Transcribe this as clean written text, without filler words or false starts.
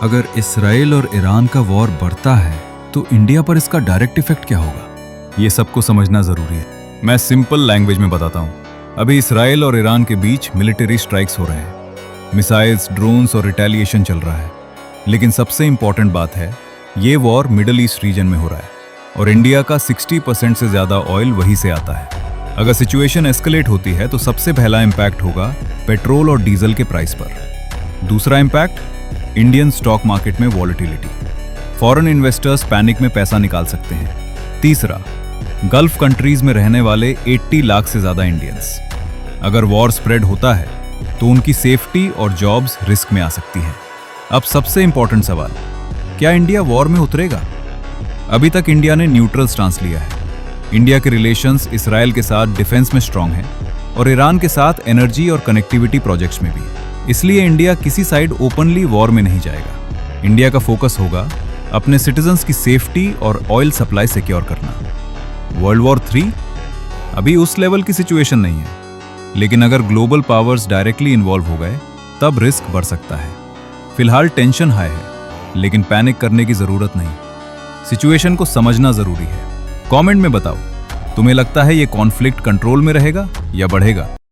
अगर इसराइल और ईरान का वॉर बढ़ता है तो इंडिया पर इसका डायरेक्ट इफेक्ट क्या होगा? ये सबको समझना जरूरी है। मैं सिंपल लैंग्वेज में बताता हूँ। अभी इसराइल और ईरान के बीच मिलिट्री स्ट्राइक्स हो रहे हैं, मिसाइल्स, ड्रोन्स और रिटेलिएशन चल रहा है। लेकिन सबसे इंपॉर्टेंट बात है, ये वॉर मिडल ईस्ट रीजन में हो रहा है और इंडिया का 60% से ज्यादा ऑयल वहीं से आता है। अगर सिचुएशन एस्केलेट होती है तो सबसे पहला इंपैक्ट होगा पेट्रोल और डीजल के प्राइस पर। दूसरा इंपैक्ट, इंडियन स्टॉक मार्केट में वॉलेटिलिटी, फॉरेन इन्वेस्टर्स पैनिक में पैसा निकाल सकते हैं। तीसरा, गल्फ कंट्रीज में रहने वाले 80 लाख से ज्यादा इंडियंस। अगर वॉर स्प्रेड होता है तो उनकी सेफ्टी और जॉब्स रिस्क में आ सकती हैं। अब सबसे इंपॉर्टेंट सवाल, क्या इंडिया वॉर में उतरेगा? अभी तक इंडिया ने न्यूट्रल स्टांस लिया है। इंडिया के रिलेशंस इसराइल के साथ डिफेंस में स्ट्रांग हैं और ईरान के साथ एनर्जी और कनेक्टिविटी प्रोजेक्ट्स में भी। इसलिए इंडिया किसी साइड ओपनली वॉर में नहीं जाएगा। इंडिया का फोकस होगा अपने सिटीजन्स की सेफ्टी और ऑयल सप्लाई सिक्योर करना। वर्ल्ड वॉर 3 अभी उस लेवल की सिचुएशन नहीं है, लेकिन अगर ग्लोबल पावर्स डायरेक्टली इन्वॉल्व हो गए तब रिस्क बढ़ सकता है। फिलहाल टेंशन हाई है, लेकिन पैनिक करने की जरूरत नहीं। सिचुएशन को समझना जरूरी है। कमेंट में बताओ, तुम्हें लगता है ये कॉन्फ्लिक्ट कंट्रोल में रहेगा या बढ़ेगा?